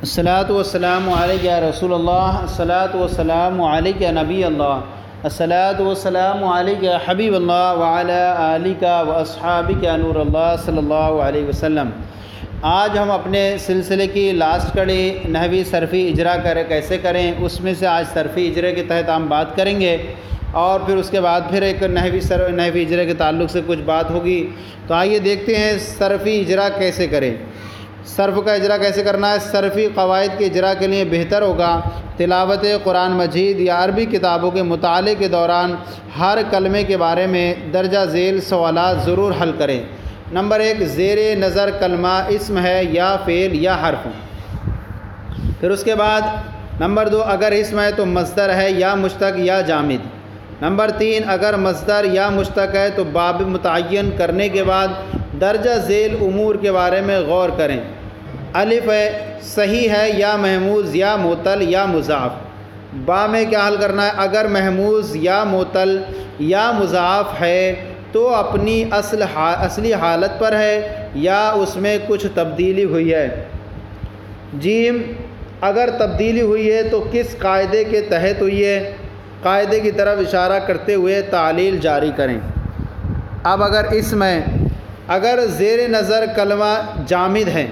الصلاۃ والسلام علیک یا رسول اللہ، الصلاۃ والسلام علیک یا نبی اللہ، الصلاۃ والسلام علیک یا حبیب اللہ وعلی آلک و اصحابک یا نور اللہ صلی اللہ علیہ وسلم۔ آج ہم اپنے سلسلے کی لاسٹ کڑی نحوی صرفی اجرا کیسے کریں، اس میں سے آج صرفی اجرے کے تحت ہم بات کریں گے، اور پھر اس کے بعد پھر ایک نحوی اجرے کے تعلق سے کچھ بات ہوگی۔ تو آئیے دیکھتے ہیں صرفی اجرا کیسے کریں۔ صرف کا اجرا کیسے کرنا ہے؟ صرفی قواعد کے اجرا کے لیے بہتر ہوگا تلاوت قرآن مجید یا عربی کتابوں کے مطالعے کے دوران ہر کلمے کے بارے میں درجہ ذیل سوالات ضرور حل کریں۔ نمبر 1، زیر نظر کلمہ اسم ہے یا فعل یا حرف۔ پھر اس کے بعد نمبر 2، اگر اسم ہے تو مصدر ہے یا مشتق یا جامد۔ نمبر 3، اگر مصدر یا مشتق ہے تو باب متعین کرنے کے بعد درجہ ذیل امور کے بارے میں غور کریں۔ الف ہے صحیح ہے یا محموز یا معتل یا مضاف۔ با میں کیا حل کرنا ہے؟ اگر محموز یا معتل یا مضاف ہے تو اپنی اصلی حالت پر ہے یا اس میں کچھ تبدیلی ہوئی ہے۔ جیم، اگر تبدیلی ہوئی ہے تو کس قاعدے کے تحت ہوئی ہے؟ قاعدے کی طرف اشارہ کرتے ہوئے تعلیل جاری کریں۔ اب اگر اسم ہے، اگر زیر نظر کلمہ جامد ہے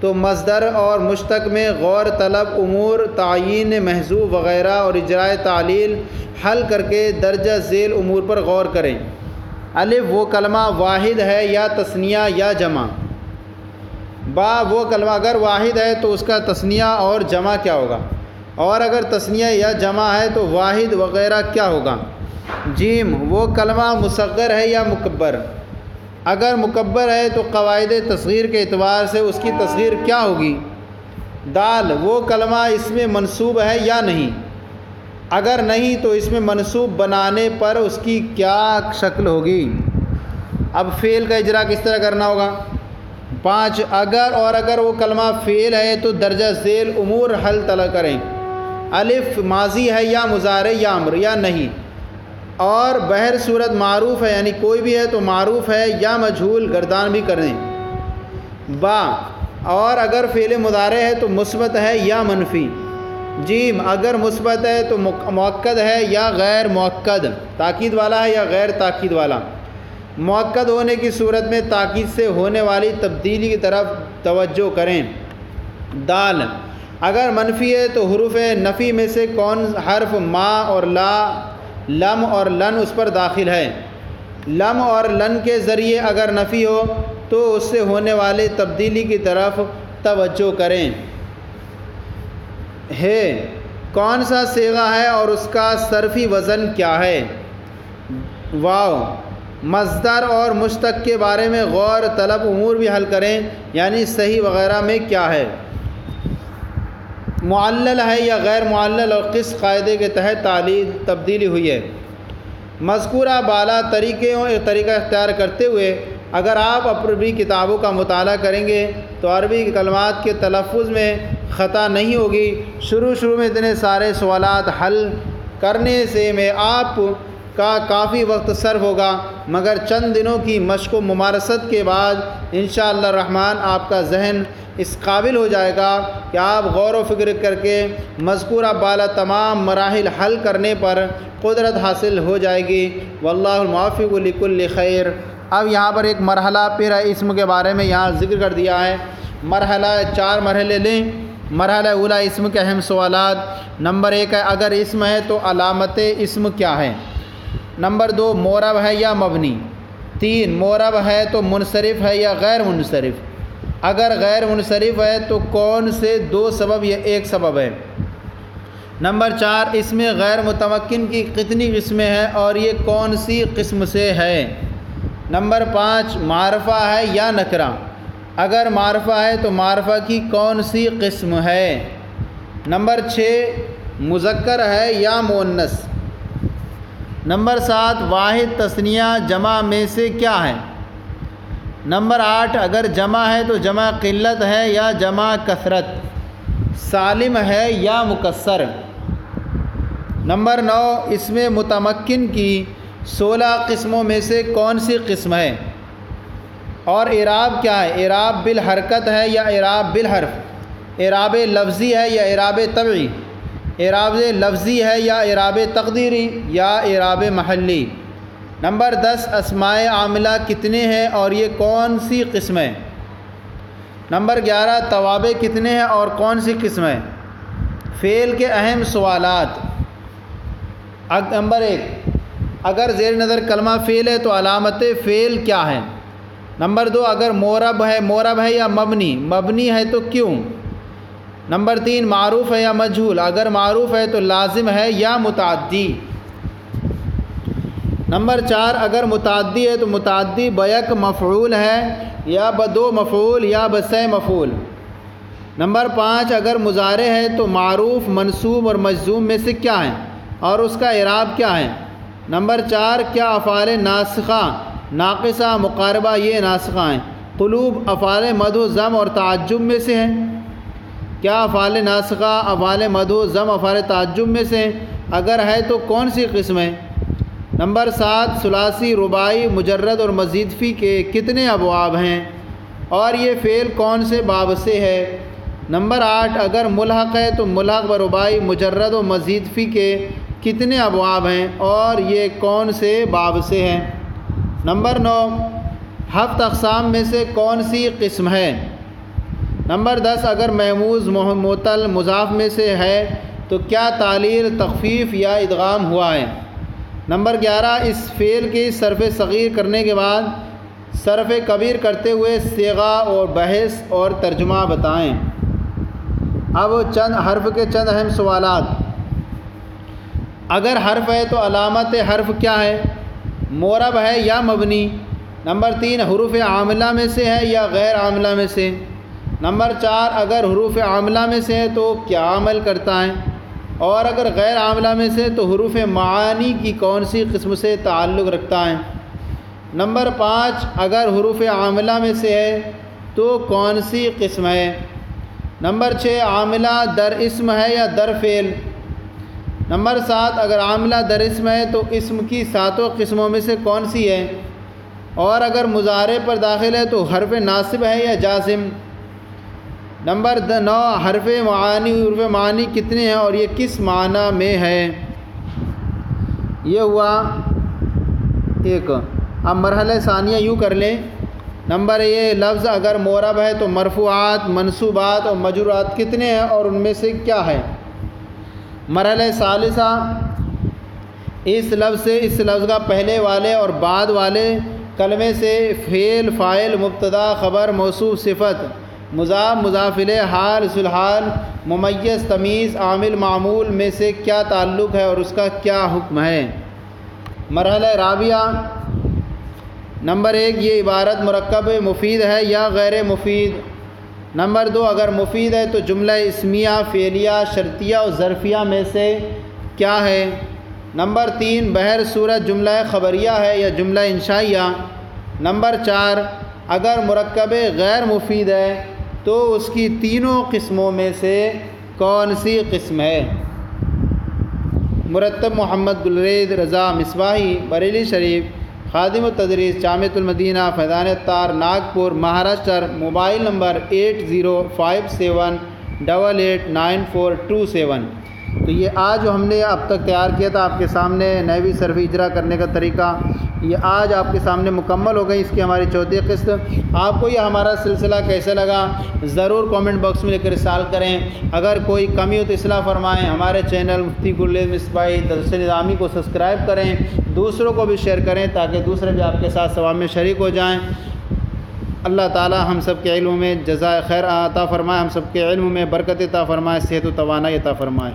تو مصدر اور مشتق میں غور طلب امور، تعیین محذوف وغیرہ اور اجرائے تعلیل حل کر کے درجہ ذیل امور پر غور کریں۔ الف، وہ کلمہ واحد ہے یا تثنیہ یا جمع۔ با، وہ کلمہ اگر واحد ہے تو اس کا تثنیہ اور جمع کیا ہوگا، اور اگر تثنیہ یا جمع ہے تو واحد وغیرہ کیا ہوگا۔ جیم، وہ کلمہ مصغر ہے یا مکبر۔ اگر مکبر ہے تو قواعد تصغیر کے اعتبار سے اس کی تصغیر کیا ہوگی۔ دال، وہ کلمہ اس میں منصوب ہے یا نہیں۔ اگر نہیں تو اس میں منصوب بنانے پر اس کی کیا شکل ہوگی۔ اب فعل کا اجرا کس طرح کرنا ہوگا۔ 5، اگر وہ کلمہ فعل ہے تو درجہ ذیل امور حل طلب کریں۔ الف، ماضی ہے یا مضارع یا امر یا نہیں، اور بہر صورت معروف ہے یعنی کوئی بھی ہے تو معروف ہے یا مجہول گردان بھی کر دیں۔ با، اور اگر فعل مضارع ہے تو مثبت ہے یا منفی۔ جیم، اگر مثبت ہے تو مؤکد ہے یا غیر مؤکد، تاکید والا ہے یا غیر تاکید والا۔ مؤکد ہونے کی صورت میں تاکید سے ہونے والی تبدیلی کی طرف توجہ کریں۔ دال، اگر منفی ہے تو حروف نفی میں سے کون حرف ما اور لا، لم اور لن اس پر داخل ہے۔ لم اور لن کے ذریعے اگر نفی ہو تو اس سے ہونے والے تبدیلی کی طرف توجہ کریں۔ ہے، کون سا صیغہ ہے اور اس کا صرفی وزن کیا ہے۔ واو، مصدر اور مشتق کے بارے میں غور طلب امور بھی حل کریں، یعنی صحیح وغیرہ میں کیا ہے۔ معلل ہے یا غیر معلل اور کس قاعدے کے تحت تبدیلی ہوئی ہے۔ مذکورہ بالا طریقہ اختیار کرتے ہوئے اگر آپ عربی کتابوں کا مطالعہ کریں گے تو عربی کلمات کے تلفظ میں خطا نہیں ہوگی۔ شروع میں اتنے سارے سوالات حل کرنے سے میں آپ کا کافی وقت صرف ہوگا، مگر چند دنوں کی مشق و ممارست کے بعد انشاءاللہ الرحمن آپ کا ذہن اس قابل ہو جائے گا کہ آپ غور و فکر کر کے مذکورہ بالا تمام مراحل حل کرنے پر قدرت حاصل ہو جائے گی۔ واللہ الموفق لکل خیر۔ اب یہاں پر ایک مرحلہ پھر اسم کے بارے میں یہاں ذکر کر دیا ہے۔ 4 مرحلے لیں۔ مرحلہ اولا، اسم کے اہم سوالات۔ نمبر 1 ہے اگر اسم ہے تو علامت اسم کیا ہے۔ نمبر 2، معرب ہے یا مبنی۔ 3، معرب ہے تو منصرف ہے یا غیر منصرف۔ اگر غیر منصرف ہے تو کون سے 2 سبب یا 1 سبب ہے۔ نمبر 4، اس میں غیر متمکن کی کتنی قسمیں ہیں اور یہ کون سی قسم سے ہے۔ نمبر 5، معرفہ ہے یا نکرہ۔ اگر معرفہ ہے تو معرفہ کی کون سی قسم ہے۔ نمبر 6، مذکر ہے یا مؤنث۔ نمبر 7، واحد، تثنیہ، جمع میں سے کیا ہے۔ نمبر 8، اگر جمع ہے تو جمع قلت ہے یا جمع کثرت، سالم ہے یا مکسر۔ نمبر 9، اس میں متمکن کی 16 قسموں میں سے کون سی قسم ہے، اور اعراب کیا ہے، اعراب بالحرکت ہے یا اعراب بالحرف۔ اعراب لفظی ہے یا اعراب طبعی؟ اعراب لفظی ہے یا اعراب تقدیری یا اعراب محلی؟ نمبر 10 اسماء عاملہ کتنے ہیں اور یہ کون سی قسم ہے؟ نمبر 11 توابع کتنے ہیں اور کون سی قسم ہے؟ فعل کے اہم سوالات۔ نمبر 1 اگر زیر نظر کلمہ فعل ہے تو علامت فعل کیا ہے؟ نمبر 2 اگر معرب ہے یا مبنی ہے تو کیوں؟ نمبر 3 معروف ہے یا مجہول؟ اگر معروف ہے تو لازم ہے یا متعدی؟ نمبر 4 اگر متعدی ہے تو متعدی بیک مفعول ہے یا بدو مفعول یا بسے مفعول؟ نمبر 5 اگر مضارع ہے تو معروف منصوب اور مجزوم میں سے کیا ہے اور اس کا اعراب کیا ہے؟ نمبر 4 کیا افعال ناسخہ ناقصہ مقاربہ یہ ناسخہ ہیں؟ قلوب افعال مد و ضم اور تعجب میں سے ہیں؟ کیا افعال ناسخہ افعال مد و ضم افعال تعجب میں سے ہیں؟ اگر ہے تو کون سی قسم ہے؟ نمبر 7 ثلاثی رباعی مجرد اور مزید فی کے کتنے ابواب ہیں اور یہ فعل کون سے باب سے ہے؟ نمبر 8 اگر ملحق ہے تو ملحق و رباعی مجرد و مزید فی کے کتنے ابواب ہیں اور یہ کون سے باب سے ہیں؟ نمبر 9 ہفت اقسام میں سے کون سی قسم ہے؟ نمبر 10 اگر محموز معطل مضاف میں سے ہے تو کیا تعلیل تخفیف یا ادغام ہوا ہے؟ نمبر 11 اس فعل کی صرف صغیر کرنے کے بعد صرف کبیر کرتے ہوئے صیغہ اور بحث اور ترجمہ بتائیں۔ اب چند حرف کے چند اہم سوالات۔ اگر حرف ہے تو علامت حرف کیا ہے؟ معرب ہے یا مبنی؟ نمبر 3 حروف عاملہ میں سے ہے یا غیر عاملہ میں سے؟ نمبر 4 اگر حروف عاملہ میں سے ہے تو کیا عمل کرتا ہے اور اگر غیر عاملہ میں سے تو حروف معانی کی کون سی قسم سے تعلق رکھتا ہے؟ نمبر 5 اگر حروف عاملہ میں سے ہے تو کون سی قسم ہے؟ نمبر 6 عاملہ در اسم ہے یا در فعل؟ نمبر 7 اگر عاملہ در اسم ہے تو اسم کی 7 قسموں میں سے کون سی ہے اور اگر مضارع پر داخل ہے تو حرف ناصب ہے یا جازم؟ نمبر 9 حرف معانی کتنے ہیں اور یہ کس معنی میں ہے؟ یہ ہوا ایک۔ اب مرحلہ ثانیہ یوں کر لیں۔ نمبر یہ لفظ اگر معرب ہے تو مرفوعات منصوبات اور مجرورات کتنے ہیں اور ان میں سے کیا ہے؟ مرحلہ ثالثہ اس لفظ سے اس لفظ کا پہلے والے اور بعد والے کلمے سے فعل فاعل مبتدا خبر موصوف صفت مضاف مضاف الیہ حال ذوالحال ممیز تمیز عامل معمول میں سے کیا تعلق ہے اور اس کا کیا حکم ہے؟ مرحلہ رابعہ نمبر 1 یہ عبارت مرکب مفید ہے یا غیر مفید؟ نمبر 2 اگر مفید ہے تو جملہ اسمیہ فعلیہ شرطیہ اور ظرفیہ میں سے کیا ہے؟ نمبر 3 بہر صورت جملہ خبریہ ہے یا جملہ انشائیہ؟ نمبر 4 اگر مرکب غیر مفید ہے تو اس کی تینوں قسموں میں سے کون سی قسم ہے؟ مرتب محمد گلریز رضا مصباحی بریلی شریف خادم التدریس جامعۃ المدینہ فیضان الطار ناگپور مہاراشٹر موبائل نمبر 8057889427۔ تو یہ آج جو ہم نے اب تک تیار کیا تھا آپ کے سامنے نحوی صرف اجرا کرنے کا طریقہ، یہ آج آپ کے سامنے مکمل ہو گئی۔ اس کی ہماری چوتھی قسط۔ آپ کو یہ ہمارا سلسلہ کیسا لگا ضرور کامنٹ باکس میں لکھ کر ارسال کریں۔ اگر کوئی کمی ہو تو اصلاح فرمائیں۔ ہمارے چینل مفتی گلریز مصباحی تدریس نظامی کو سبسکرائب کریں، دوسروں کو بھی شیئر کریں تاکہ دوسرے بھی آپ کے ساتھ ثواب میں شریک ہو جائیں۔ اللہ تعالی ہم سب کے علم میں جزائے خیر عطا فرمائے، ہم سب کے علم میں برکت عطا فرمائے، صحت و توانائی عطا فرمائے۔